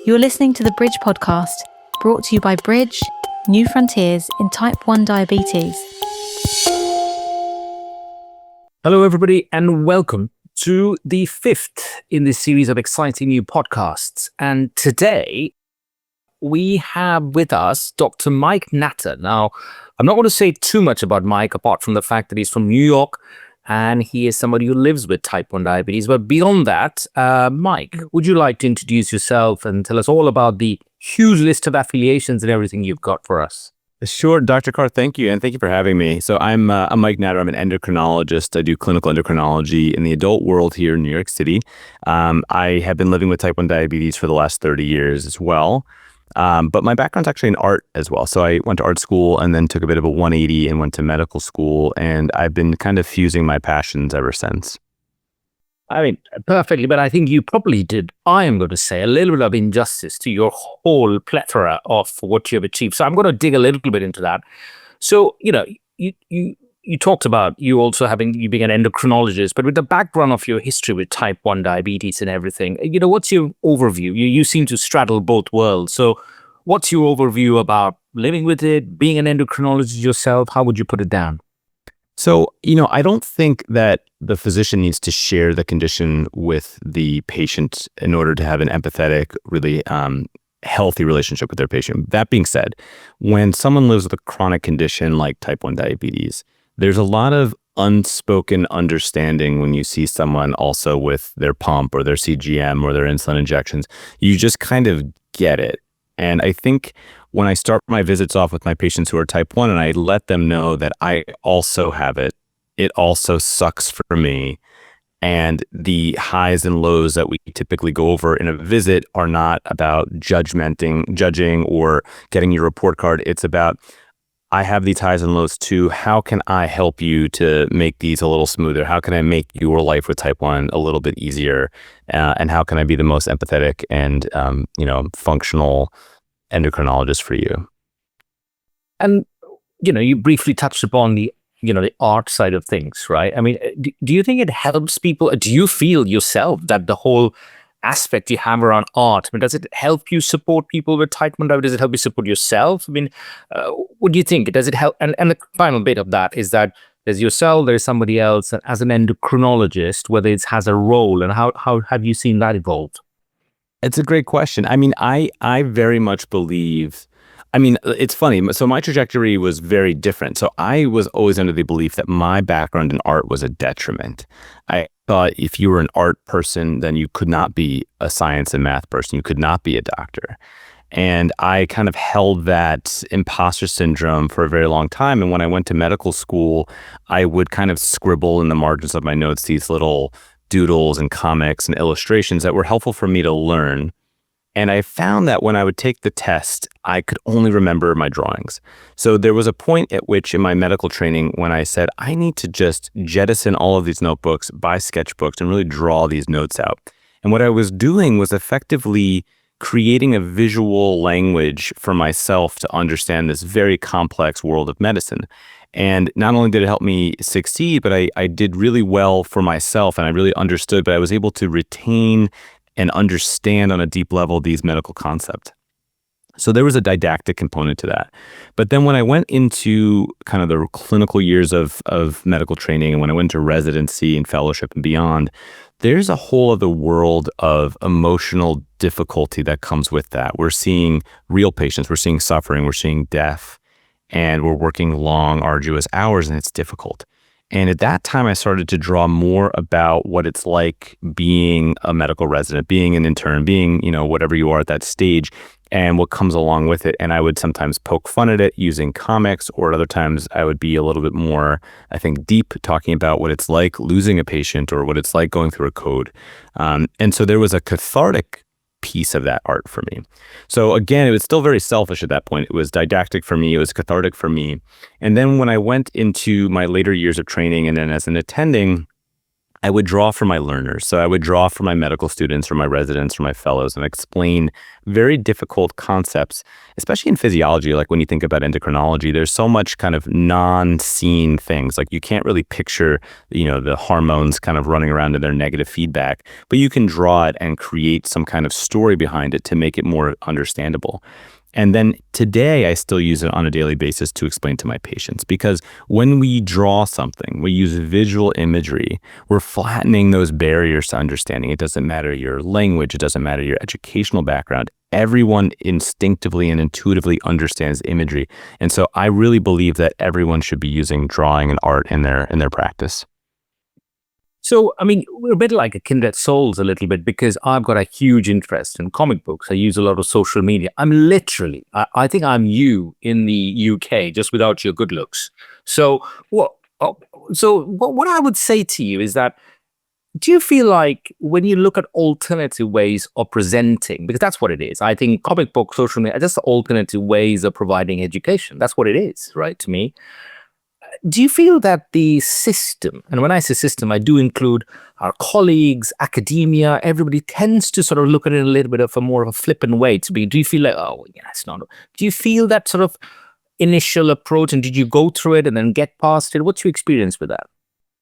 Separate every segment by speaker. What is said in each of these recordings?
Speaker 1: You're listening to the Bridge podcast, brought to you by Bridge, New Frontiers in Type 1 Diabetes.
Speaker 2: Hello, everybody, and welcome to the fifth in this series of exciting new podcasts. And today, we have with us Dr. Mike Natter. Now, I'm not going to say too much about Mike, apart from the fact that he's from New York, and he is somebody who lives with type 1 diabetes. But beyond that, Mike, would you like to introduce yourself and tell us all about the huge list of affiliations and everything you've got for us?
Speaker 3: Sure, Dr. Kar, thank you. And thank you for having me. So I'm Mike Natter. I'm an endocrinologist. I do clinical endocrinology in the adult world here in New York City. I have been living with type 1 diabetes for the last 30 years as well. But my background's actually in art as well. So I went to art school and then took a bit of a 180 and went to medical school. And I've been kind of fusing my passions ever since.
Speaker 2: I mean, perfectly, but I think you probably did, I am going to say, a little bit of injustice to your whole plethora of what you have achieved. So I'm going to dig a little bit into that. So, you talked about you being an endocrinologist, but with the background of your history with type 1 diabetes and everything, what's your overview? You seem to straddle both worlds. So what's your overview about living with it, being an endocrinologist yourself? How would you put it down?
Speaker 3: So, I don't think that the physician needs to share the condition with the patient in order to have an empathetic, really healthy relationship with their patient. That being said, when someone lives with a chronic condition like type 1 diabetes, there's a lot of unspoken understanding when you see someone also with their pump or their CGM or their insulin injections. You just kind of get it. And I think when I start my visits off with my patients who are type 1 and I let them know that I also have it, it also sucks for me. And the highs and lows that we typically go over in a visit are not about judging or getting your report card. It's about, I have these highs and lows too. How can I help you to make these a little smoother? How can I make your life with type 1 a little bit easier? And how can I be the most empathetic and, functional endocrinologist for you?
Speaker 2: And, you briefly touched upon the art side of things, right? I mean, do you think it helps people? Do you feel yourself that the whole aspect you have around art, I mean, does it help you support people with type 1 diabetes? Does it help you support yourself? I mean, what do you think? Does it help? And the final bit of that is that there's yourself, there's somebody else, and as an endocrinologist, whether it has a role, and how have you seen that evolve?
Speaker 3: It's a great question. I mean, I very much believe, it's funny. So my trajectory was very different. So I was always under the belief that my background in art was a detriment. I thought if you were an art person, then you could not be a science and math person. You could not be a doctor. And I kind of held that imposter syndrome for a very long time. And when I went to medical school, I would kind of scribble in the margins of my notes these little doodles and comics and illustrations that were helpful for me to learn. And I found that when I would take the test, I could only remember my drawings. So there was a point at which in my medical training when I said, I need to just jettison all of these notebooks, buy sketchbooks, and really draw these notes out. And what I was doing was effectively creating a visual language for myself to understand this very complex world of medicine. And not only did it help me succeed, but I did really well for myself and I really understood, but I was able to retain and understand on a deep level these medical concepts. So there was a didactic component to that. But then when I went into kind of the clinical years of medical training and when I went to residency and fellowship and beyond, there's a whole other world of emotional difficulty that comes with that. We're seeing real patients, we're seeing suffering, we're seeing death, and we're working long, arduous hours, and it's difficult. And at that time, I started to draw more about what it's like being a medical resident, being an intern, being, whatever you are at that stage, and what comes along with it. And I would sometimes poke fun at it using comics, or at other times I would be a little bit more, I think, deep, talking about what it's like losing a patient or what it's like going through a code. And so there was a cathartic piece of that art for me. So again, it was still very selfish at that point. It was didactic for me. It was cathartic for me. And then when I went into my later years of training and then as an attending, I would draw from my learners. So I would draw from my medical students or my residents or my fellows and explain very difficult concepts, especially in physiology. Like when you think about endocrinology, there's so much kind of non-seen things. Like you can't really picture, the hormones kind of running around in their negative feedback, but you can draw it and create some kind of story behind it to make it more understandable. And then today, I still use it on a daily basis to explain to my patients, because when we draw something, we use visual imagery, we're flattening those barriers to understanding. It doesn't matter your language, it doesn't matter your educational background. Everyone instinctively and intuitively understands imagery. And so I really believe that everyone should be using drawing and art in their practice.
Speaker 2: So, I mean, we're a bit like a kindred souls a little bit, because I've got a huge interest in comic books. I use a lot of social media. I think I'm you in the UK, just without your good looks. So, what I would say to you is that, do you feel like when you look at alternative ways of presenting, because that's what it is, I think comic book, social media are just alternative ways of providing education. That's what it is, right, to me. Do you feel that the system, and when I say system, I do include our colleagues, academia, everybody tends to sort of look at it in a little bit of a more of a flippant way to be, do you feel like, oh, yeah, it's not, do you feel that sort of initial approach, and did you go through it and then get past it? What's your experience with that?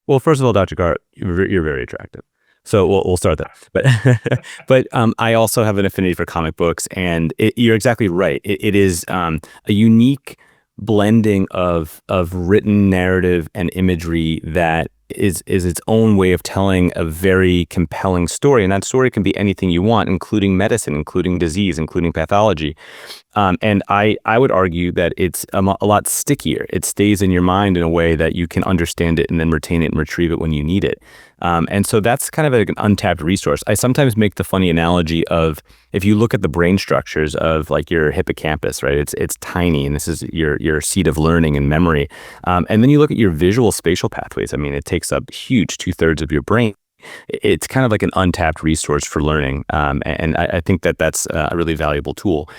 Speaker 3: Well, first of all, Dr. Kar, you're very attractive. So we'll start there. But I also have an affinity for comic books, and you're exactly right. It is a unique blending of written narrative and imagery that is its own way of telling a very compelling story. And that story can be anything you want, including medicine, including disease, including pathology. And I would argue that it's a lot stickier. It stays in your mind in a way that you can understand it and then retain it and retrieve it when you need it. And so that's kind of like an untapped resource. I sometimes make the funny analogy of, if you look at the brain structures of like your hippocampus, right? It's tiny, and this is your seat of learning and memory. And then you look at your visual spatial pathways. I mean, it takes up huge 2/3 of your brain. It's kind of like an untapped resource for learning. And I think that that's a really valuable tool.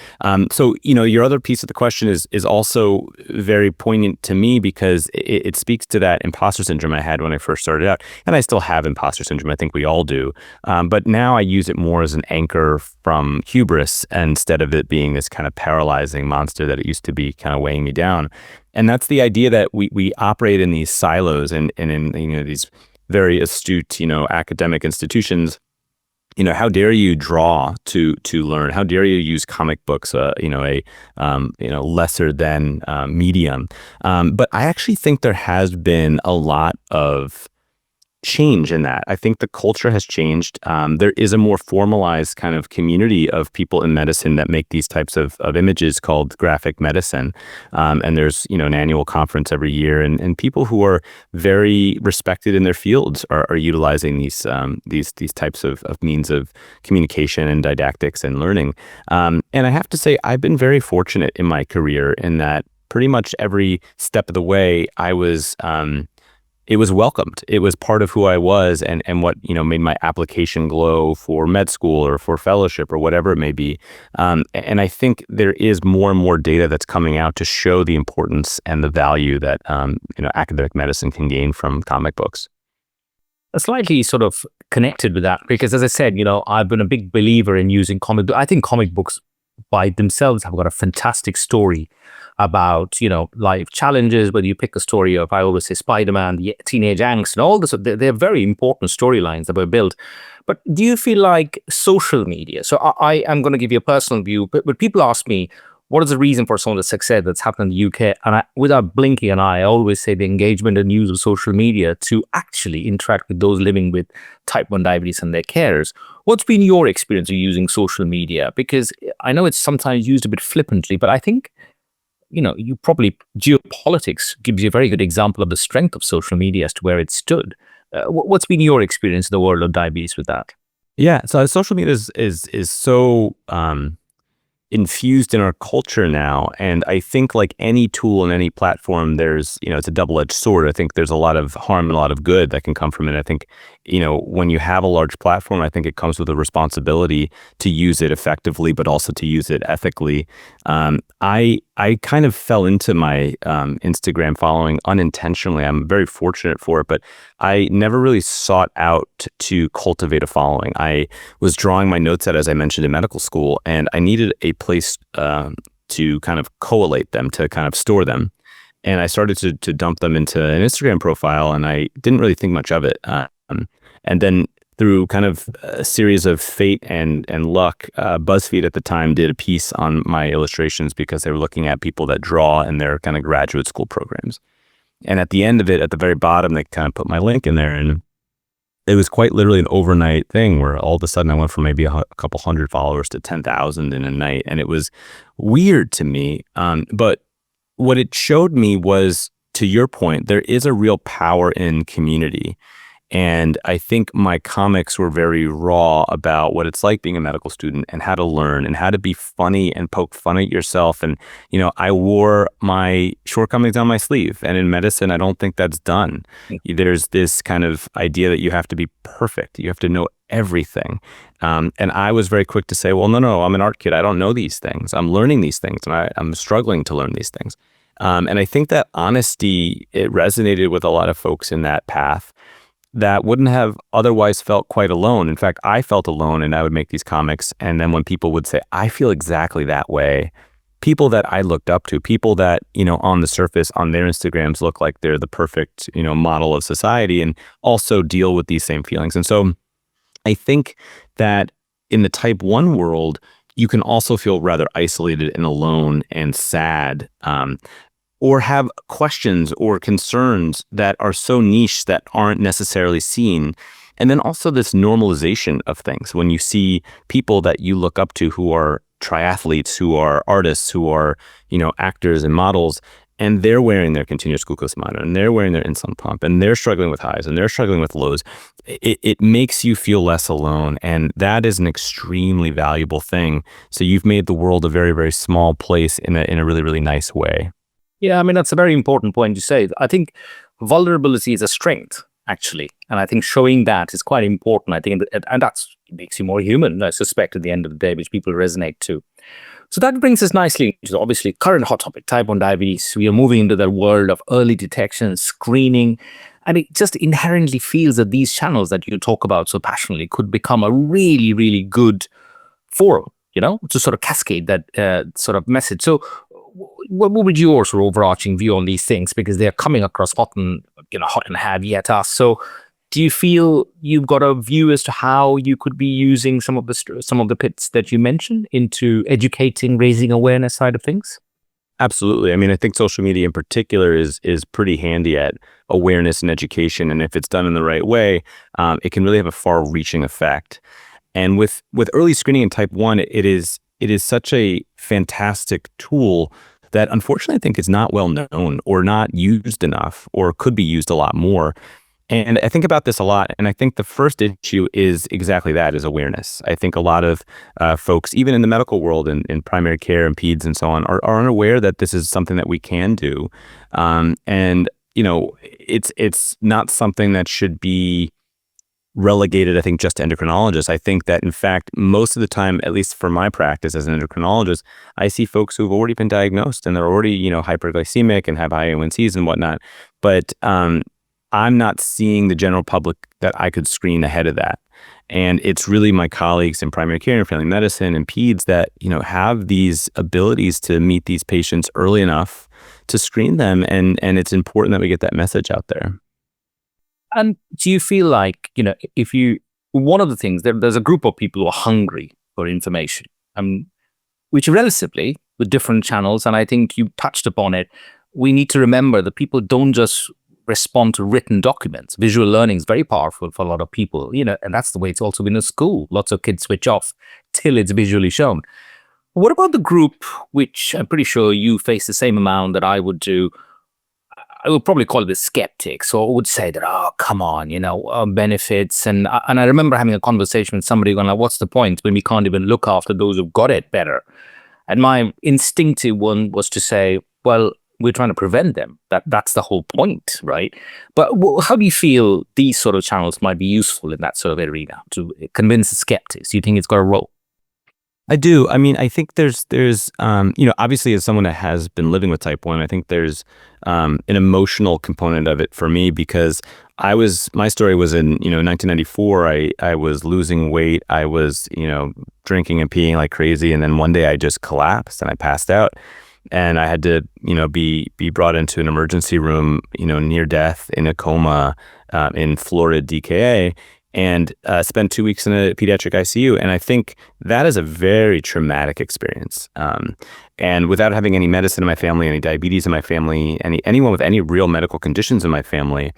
Speaker 3: So, your other piece of the question is also very poignant to me, because it speaks to that imposter syndrome I had when I first started out. And I still have imposter syndrome. I think we all do. But now I use it more as an anchor from hubris, instead of it being this kind of paralyzing monster that it used to be, kind of weighing me down. And that's the idea that we operate in these silos and in these very astute, academic institutions. How dare you draw to learn? How dare you use comic books, a lesser than medium? But I actually think there has been a lot of change in that. I think the culture has changed. There is a more formalized kind of community of people in medicine that make these types of images called graphic medicine. And there's, an annual conference every year, and people who are very respected in their fields are utilizing these types of means of communication and didactics and learning. And I have to say, I've been very fortunate in my career in that pretty much every step of the way, it was welcomed. It was part of who I was, and what made my application glow for med school or for fellowship or whatever it may be. And I think there is more and more data that's coming out to show the importance and the value that academic medicine can gain from comic books.
Speaker 2: Slightly sort of connected with that, because as I said, I've been a big believer in using comic books. I think comic books by themselves have got a fantastic story about, life challenges, whether you pick a story of, I always say, Spider-Man, the teenage angst, and all this. They're very important storylines that were built. But do you feel like social media? So I am going to give you a personal view, but people ask me, what is the reason for some of the success that's happened in the UK? And without blinking an eye, I always say the engagement and use of social media to actually interact with those living with type 1 diabetes and their carers. What's been your experience of using social media? Because I know it's sometimes used a bit flippantly, but I think, you probably, geopolitics gives you a very good example of the strength of social media as to where it stood. What's been your experience in the world of diabetes with that?
Speaker 3: Yeah, so social media is so infused in our culture now, and I think like any tool and any platform, there's it's a double-edged sword. I think there's a lot of harm and a lot of good that can come from it. I think when you have a large platform, I think it comes with a responsibility to use it effectively, but also to use it ethically. I kind of fell into my Instagram following unintentionally. I'm very fortunate for it, but I never really sought out to cultivate a following. I was drawing my notes out, as I mentioned, in medical school, and I needed a place to kind of collate them, to kind of store them. And I started to dump them into an Instagram profile, and I didn't really think much of it. And then through kind of a series of fate and luck, BuzzFeed at the time did a piece on my illustrations because they were looking at people that draw in their kind of graduate school programs. And at the end of it, at the very bottom, they kind of put my link in there. And it was quite literally an overnight thing where all of a sudden I went from maybe a couple hundred followers to 10,000 in a night. And it was weird to me. But what it showed me was, to your point, there is a real power in community. And I think my comics were very raw about what it's like being a medical student and how to learn and how to be funny and poke fun at yourself. And, I wore my shortcomings on my sleeve. And in medicine, I don't think that's done. There's this kind of idea that you have to be perfect. You have to know everything. And I was very quick to say, well, no, I'm an art kid. I don't know these things. I'm learning these things, and I'm struggling to learn these things. And I think that honesty, it resonated with a lot of folks in that path that wouldn't have otherwise felt quite alone. In fact, I felt alone, and I would make these comics. And then when people would say, I feel exactly that way, people that I looked up to, people that, on the surface on their Instagrams look like they're the perfect, model of society, and also deal with these same feelings. And so I think that in the type 1 world, you can also feel rather isolated and alone and sad, or have questions or concerns that are so niche that aren't necessarily seen. And then also this normalization of things. When you see people that you look up to who are triathletes, who are artists, who are, actors and models, and they're wearing their continuous glucose monitor, and they're wearing their insulin pump, and they're struggling with highs, and they're struggling with lows, it makes you feel less alone. And that is an extremely valuable thing. So you've made the world a very, very small place in a really, really nice way.
Speaker 2: Yeah, I mean, that's a very important point to say. I think vulnerability is a strength, actually. And I think showing that is quite important. I think, and that makes you more human, I suspect, at the end of the day, which people resonate to. So that brings us nicely to the obviously current hot topic, type 1 diabetes. We are moving into the world of early detection, screening, and it just inherently feels that these channels that you talk about so passionately could become a really, really good forum, to sort of cascade that sort of message. So what would your sort of overarching view on these things? Because they're coming across hot and heavy at us. So do you feel you've got a view as to how you could be using some of the bits that you mentioned into educating, raising awareness side of things?
Speaker 3: Absolutely. I mean, I think social media in particular is pretty handy at awareness and education. And if it's done in the right way, it can really have a far-reaching effect. And with early screening in type 1, it is such a fantastic tool that unfortunately I think is not well known or not used enough, or could be used a lot more. And I think about this a lot. And I think the first issue is exactly that, is awareness. I think a lot of folks, even in the medical world, in primary care and peds and so on, are unaware that this is something that we can do. And it's not something that should be relegated, I think, just to endocrinologists. I think that, in fact, most of the time, at least for my practice as an endocrinologist, I see folks who've already been diagnosed and they're already, hyperglycemic and have high A1Cs and whatnot. But I'm not seeing the general public that I could screen ahead of that. And it's really my colleagues in primary care and family medicine and peds that, have these abilities to meet these patients early enough to screen them. And it's important that we get that message out there.
Speaker 2: And do you feel like, one of the things, there's a group of people who are hungry for information, which relatively with different channels, and I think you touched upon it, we need to remember that people don't just respond to written documents. Visual learning is very powerful for a lot of people, and that's the way it's also been in school. Lots of kids switch off till it's visually shown. What about the group, which I'm pretty sure you face the same amount that I would do? I would probably call it the skeptics, or would say that, oh, come on, benefits. And I remember having a conversation with somebody going like, what's the point when we can't even look after those who've got it better? And my instinctive one was to say, well, We're trying to prevent them. That's the whole point, right? But how do you feel these sort of channels might be useful in that sort of arena to convince the skeptics? Do you think it's got a role?
Speaker 3: I do. I mean, I think there's obviously as someone that has been living with type 1, I think there's an emotional component of it for me because my story was in, 1994, I was losing weight. I was, drinking and peeing like crazy. And then one day I just collapsed and I passed out and I had to, be brought into an emergency room, near death in a coma, in florid DKA. And spent 2 weeks in a pediatric ICU. And I think that is a very traumatic experience. And without having any medicine in my family, any diabetes in my family, anyone with any real medical conditions in my family,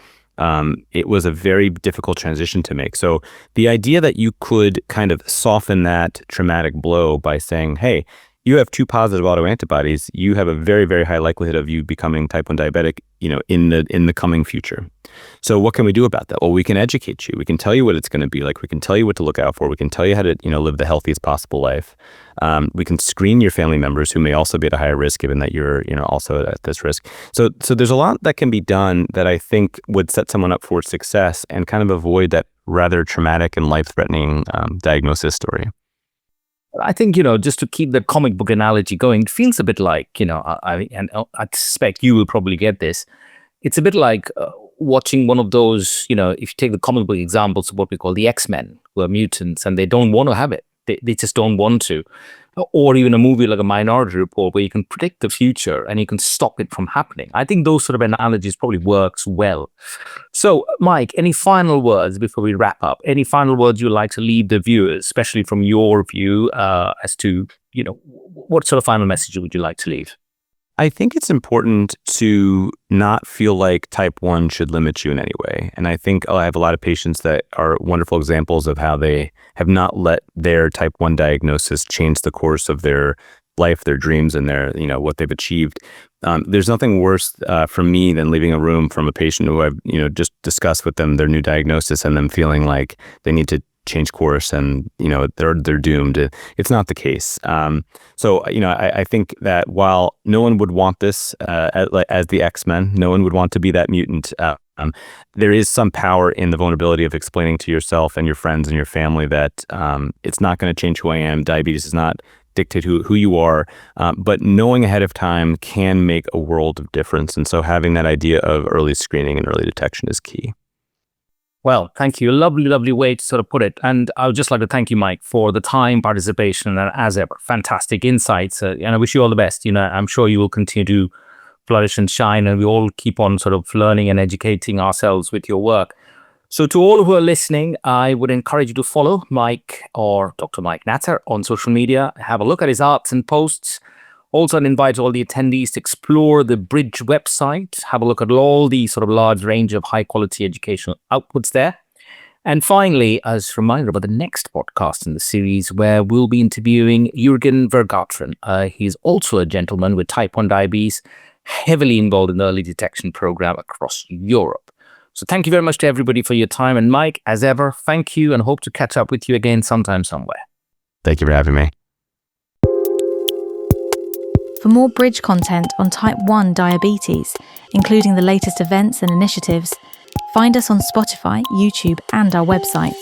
Speaker 3: it was a very difficult transition to make. So the idea that you could kind of soften that traumatic blow by saying, hey, you have 2 positive autoantibodies, you have a very, very high likelihood of you becoming type 1 diabetic, in the coming future. So what can we do about that? Well, we can educate you. We can tell you what it's going to be like. We can tell you what to look out for. We can tell you how to, live the healthiest possible life. We can screen your family members who may also be at a higher risk, given that you're, also at this risk. So there's a lot that can be done that I think would set someone up for success and kind of avoid that rather traumatic and life-threatening diagnosis story.
Speaker 2: I think, just to keep the comic book analogy going, it feels a bit like, I suspect you will probably get this. It's a bit like watching one of those, if you take the comic book examples of what we call the X-Men, who are mutants and they don't want to have it. They just don't want to. Or even a movie like a Minority Report where you can predict the future and you can stop it from happening. I think those sort of analogies probably works well. So, Mike, any final words before we wrap up? Any final words you'd like to leave the viewers, especially from your view, as to, what sort of final message would you like to leave?
Speaker 3: I think it's important to not feel like type 1 should limit you in any way. And I think I have a lot of patients that are wonderful examples of how they have not let their type 1 diagnosis change the course of their life, their dreams, and their, what they've achieved. There's nothing worse for me than leaving a room from a patient who I've, just discussed with them their new diagnosis and them feeling like they need to change course and they're doomed. It's not the case. So I think that while no one would want this as the X-Men, no one would want to be that mutant. There is some power in the vulnerability of explaining to yourself and your friends and your family that it's not going to change who I am. Diabetes does not dictate who you are, but knowing ahead of time can make a world of difference. And so having that idea of early screening and early detection is key.
Speaker 2: Well, thank you. A lovely, lovely way to sort of put it. And I would just like to thank you, Mike, for the time, participation, and as ever, fantastic insights. And I wish you all the best. I'm sure you will continue to flourish and shine, and we all keep on sort of learning and educating ourselves with your work. So to all who are listening, I would encourage you to follow Mike or Dr. Mike Natter on social media. Have a look at his arts and posts. Also, I'd invite all the attendees to explore the Bridge website, have a look at all the sort of large range of high-quality educational outputs there. And finally, as a reminder about the next podcast in the series, where we'll be interviewing Jürgen Vergatren. He's also a gentleman with type 1 diabetes, heavily involved in the early detection program across Europe. So thank you very much to everybody for your time. And Mike, as ever, thank you and hope to catch up with you again sometime somewhere.
Speaker 3: Thank you for having me.
Speaker 1: For more Bridge content on type 1 diabetes, including the latest events and initiatives, find us on Spotify, YouTube, and our website.